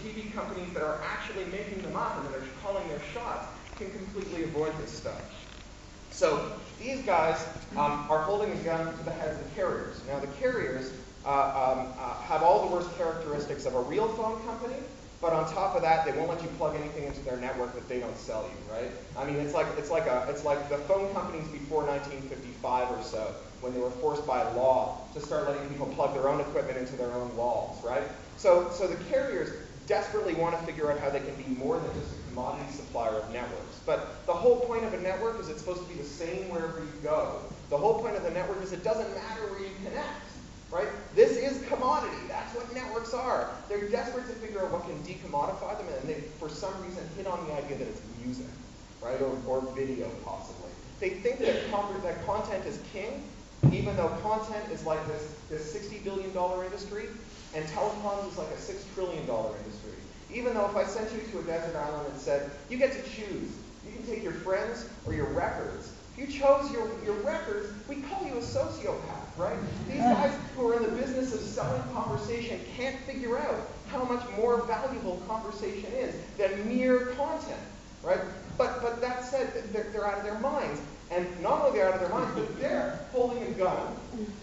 TV companies that are actually making them up and that are calling their shots can completely avoid this stuff. So these guys are holding a gun to the heads of the carriers. Now the carriers have all the worst characteristics of a real phone company, but on top of that, they won't let you plug anything into their network that they don't sell you, right? I mean, it's like the phone companies before 1955 or so, when they were forced by law to start letting people plug their own equipment into their own walls, right? So the carriers desperately want to figure out how they can be more than just a commodity supplier of networks. But the whole point of a network is it's supposed to be the same wherever you go. The whole point of the network is it doesn't matter where you connect. Right? This is commodity. That's what networks are. They're desperate to figure out what can decommodify them, and they, for some reason, hit on the idea that it's music, right, or video, possibly. They think that content is king, even though content is like this $60 billion industry, and telecoms is like a $6 trillion industry. Even though if I sent you to a desert island and said, you get to choose. You can take your friends or your records. If you chose your records, we call you a sociopath, right? These guys who are in the business of selling conversation can't figure out how much more valuable conversation is than mere content, right? But that said, they're out of their minds. And not only they're out of their minds, but they're holding a gun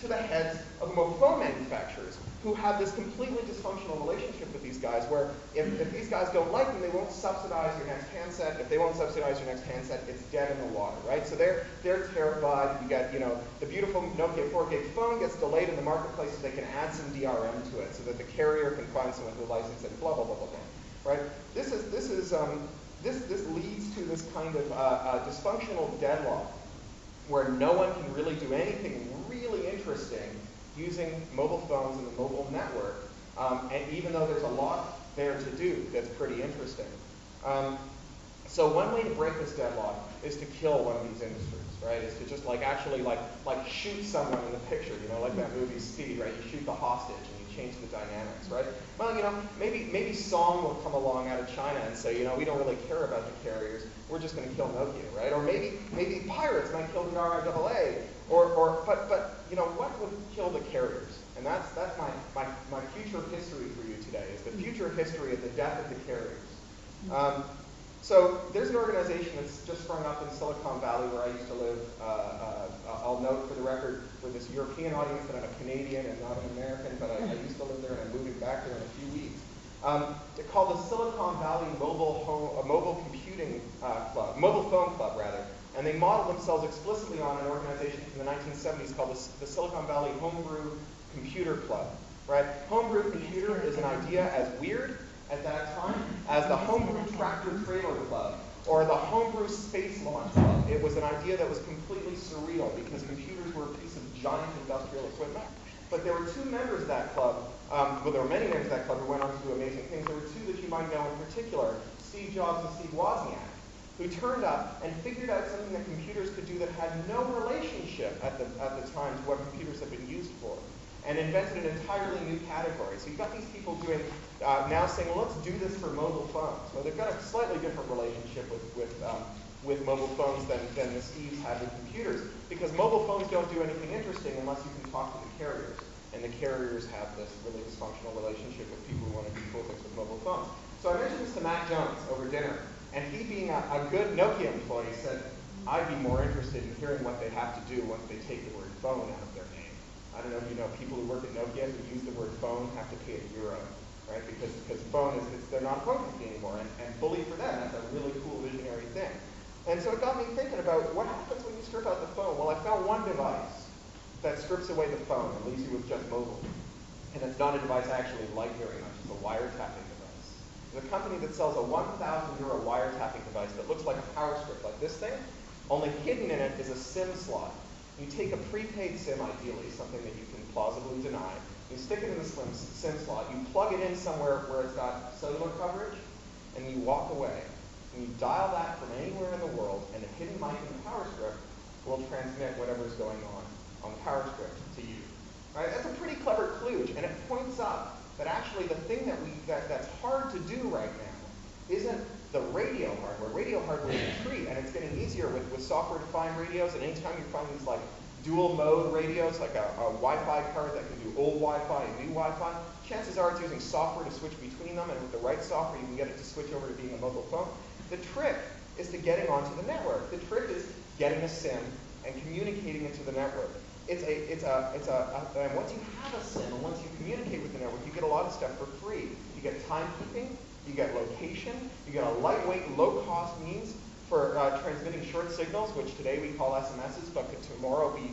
to the heads of mobile phone manufacturers who have this completely dysfunctional relationship with these guys where if these guys don't like them, they won't subsidize your next handset. If they won't subsidize your next handset, it's dead in the water, right? So they're terrified. You get, the beautiful Nokia 4G phone gets delayed in the marketplace so they can add some DRM to it so that the carrier can find someone who license it, blah, blah, blah, blah, blah, right? This leads to this kind of dysfunctional deadlock where no one can really do anything really interesting using mobile phones and the mobile network, and even though there's a lot there to do that's pretty interesting. So one way to break this deadlock is to kill one of these industries, right? Is to just actually shoot someone in the picture, like that movie Speed, right? You shoot the hostage and you change the dynamics, right? Well, maybe Song will come along out of China and say, we don't really care about the carriers. We're just going to kill Nokia, right? Or maybe pirates might kill the RIAA. But what would kill the carriers? And that's my future history for you today, is the future history of the death of the carriers. So there's an organization that's just sprung up in Silicon Valley where I used to live. I'll note for the record for this European audience that I'm a Canadian and not an American, but I used to live there and I'm moving back there in a few weeks. They're called the Silicon Valley Mobile Phone Club, rather. And they modeled themselves explicitly on an organization from the 1970s called the Silicon Valley Homebrew Computer Club. Right? Homebrew computer is an idea as weird at that time as the Homebrew Tractor Trailer Club or the Homebrew Space Launch Club. It was an idea that was completely surreal because computers were a piece of giant industrial equipment. But there were two members of that club, well, there were many members of that club who went on to do amazing things. There were two that you might know in particular, Steve Jobs and Steve Wozniak, who turned up and figured out something that computers could do that had no relationship at the time to what computers had been used for, and invented an entirely new category. So you've got these people doing, now saying, well, let's do this for mobile phones. Well, they've got a slightly different relationship with mobile phones than the Steves had with computers, because mobile phones don't do anything interesting unless you can talk to the carriers. And the carriers have this really dysfunctional relationship with people who want to do cool things with mobile phones. So I mentioned this to Matt Jones over dinner, and he, being a good Nokia employee, said, I'd be more interested in hearing what they have to do once they take the word phone out of their name. I don't know if you know, people who work at Nokia who use the word phone have to pay €1, right? Because phone they're not a phone company anymore, and bully for them, that's a really cool visionary thing. And so it got me thinking about what happens when you strip out the phone. Well, I found one device that strips away the phone and leaves you with just mobile. And it's not a device I actually like very much. It's a wiretapping device. There's a company that sells a €1,000 wiretapping device that looks like a power strip, like this thing, only hidden in it is a SIM slot. You take a prepaid SIM, ideally, something that you can plausibly deny, you stick it in the SIM slot, you plug it in somewhere where it's got cellular coverage, and you walk away. And you dial that from anywhere in the world, and a hidden mic in the power strip will transmit whatever's going on the power strip to you. Right? That's a pretty clever kludge, and it points out that actually the thing that's hard to do right now isn't the radio hardware. Radio hardware is a treat, and it's getting easier with software-defined radios, and anytime you find these dual mode radios, like a Wi-Fi card that can do old Wi-Fi and new Wi-Fi, chances are it's using software to switch between them, and with the right software you can get it to switch over to being a mobile phone. The trick is to getting onto the network. The trick is getting a SIM and communicating it to the network. And once you have a SIM, and once you communicate with the network, you get a lot of stuff for free. You get timekeeping, you get location, you get a lightweight, low-cost means for transmitting short signals, which today we call SMSs, but could tomorrow be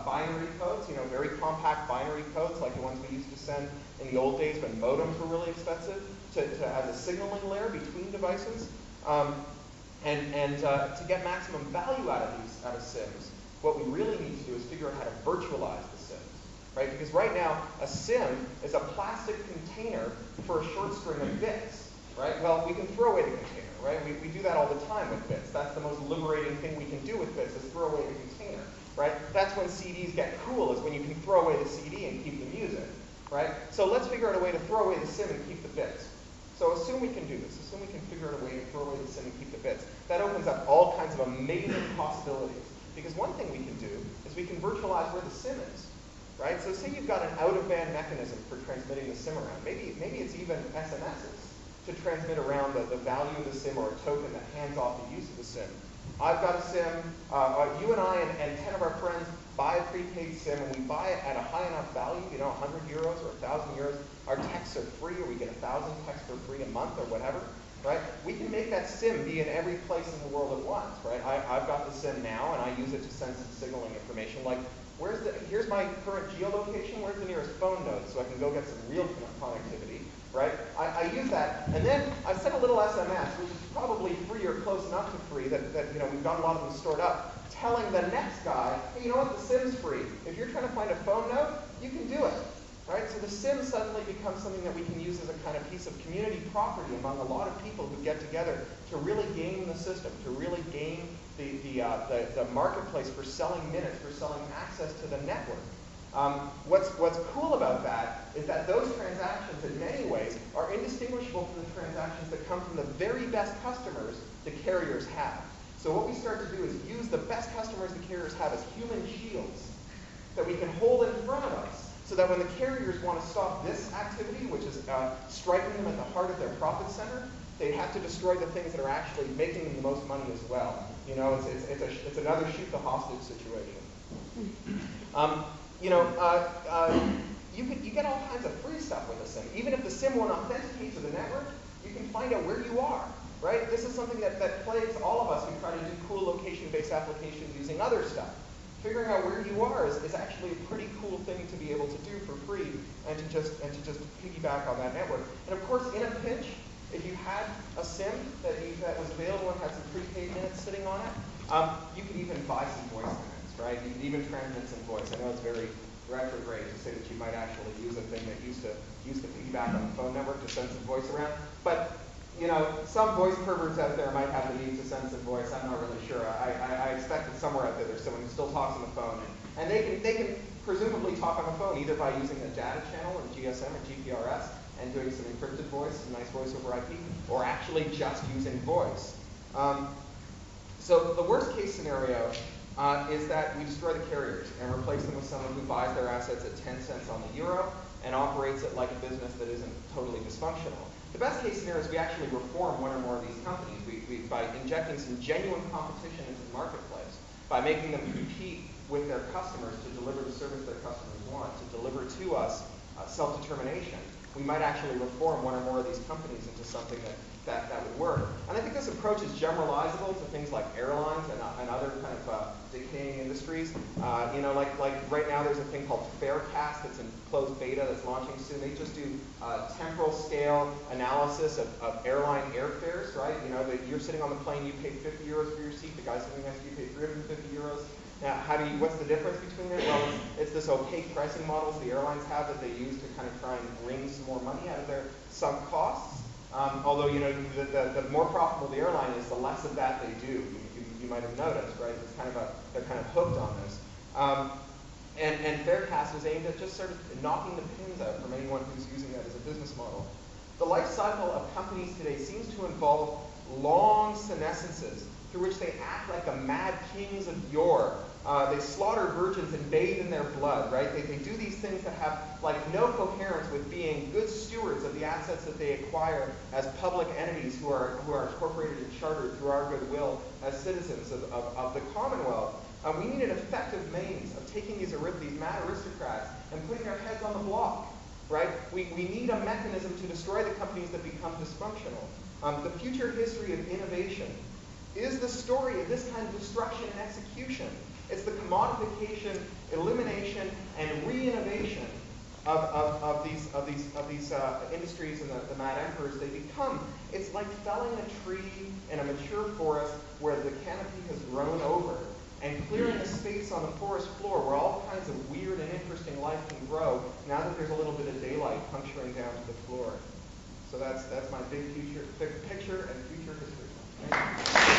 binary codes, very compact binary codes like the ones we used to send in the old days when modems were really expensive, as a signaling layer between devices. And to get maximum value out of SIMs, what we really need to do is figure out how to virtualize the SIMs, right? Because right now, a SIM is a plastic container for a short string of bits, right? Well, we can throw away the container, right? We do that all the time with bits. That's the most liberating thing we can do with bits is throw away the container, right? That's when CDs get cool, is when you can throw away the CD and keep the music, right? So let's figure out a way to throw away the SIM and keep the bits. So assume we can do this. Assume we can figure out a way to throw away the SIM and keep the bits. That opens up all kinds of amazing possibilities. Because one thing we can do is we can virtualize where the SIM is, right? So say you've got an out-of-band mechanism for transmitting the SIM around. Maybe it's even SMSs to transmit around the value of the SIM or a token that hands off the use of the SIM. I've got a SIM. You and I and 10 of our friends buy a prepaid SIM, and we buy it at a high enough value, 100 euros or 1,000 euros. Our texts are free, or we get 1,000 texts for free a month or whatever. Right? We can make that SIM be in every place in the world at once, right? I've got the SIM now, and I use it to send some signaling information, like here's my current geolocation, where's the nearest phone node, so I can go get some real connectivity, right? I use that, and then I send a little SMS, which is probably free or close enough to free that we've got a lot of them stored up, telling the next guy, hey, you know what, the SIM's free. If you're trying to find a phone node, you can do it. Right? So the SIM suddenly becomes something that we can use as a kind of piece of community property among a lot of people who get together to really game the system, to really game the marketplace for selling minutes, for selling access to the network. What's cool about that is that those transactions, in many ways, are indistinguishable from the transactions that come from the very best customers the carriers have. So what we start to do is use the best customers the carriers have as human shields that we can hold in front of us, so that when the carriers want to stop this activity, which is striking them at the heart of their profit center, they have to destroy the things that are actually making them the most money as well. It's another shoot the hostage situation. You get all kinds of free stuff with a SIM. Even if the SIM won't authenticate to the network, you can find out where you are. Right? This is something that plagues all of us who try to do cool location-based applications using other stuff. Figuring out where you are is actually a pretty cool thing to be able to do for free and to just piggyback on that network. And of course, in a pinch, if you had a SIM that was available and had some prepaid minutes sitting on it, you could even buy some voice minutes, right? You could even transmit some voice. I know it's very retrograde to say that you might actually use a thing that used to piggyback on the phone network to send some voice around, but some voice perverts out there might have the need to send some voice. I'm not really sure. I expect that somewhere out there's someone who still talks on the phone, and they can presumably talk on the phone either by using a data channel or GSM or GPRS and doing some encrypted voice, some nice voice over IP, or actually just using voice. So the worst case scenario is that we destroy the carriers and replace them with someone who buys their assets at 10 cents on the euro and operates it like a business that isn't totally dysfunctional. The best case scenario is we actually reform one or more of these companies by injecting some genuine competition into the marketplace, by making them compete with their customers to deliver the service their customers want, to deliver to us self-determination. We might actually reform one or more of these companies into something that would work. And I think this approach is generalizable to things like airlines and other kind of decaying industries. Like right now there's a thing called Farecast that's in closed beta that's launching soon. They just do temporal scale analysis of airline airfares, right? That you're sitting on the plane, you pay 50 euros for your seat, the guy sitting next to you paid 350 euros. Now, what's the difference between it? Well, it's this opaque pricing models the airlines have that they use to kind of try and wring some more money out of their sunk costs. Although, the more profitable the airline is, the less of that they do. You might have noticed, right? They're kind of hooked on this. And Farecast is aimed at just sort of knocking the pins out from anyone who's using that as a business model. The life cycle of companies today seems to involve long senescences through which they act like the mad kings of yore, They slaughter virgins and bathe in their blood, right? They do these things that have like no coherence with being good stewards of the assets that they acquire as public entities who are incorporated and chartered through our goodwill as citizens of the Commonwealth. We need an effective means of taking these mad aristocrats and putting their heads on the block, right? We need a mechanism to destroy the companies that become dysfunctional. The future history of innovation is the story of this kind of destruction and execution. It's the commodification, elimination, and re-innovation of these industries and the mad emperors they become. It's like felling a tree in a mature forest where the canopy has grown over and clearing a space on the forest floor where all kinds of weird and interesting life can grow now that there's a little bit of daylight puncturing down to the floor. So that's my big picture and future history. Thank you.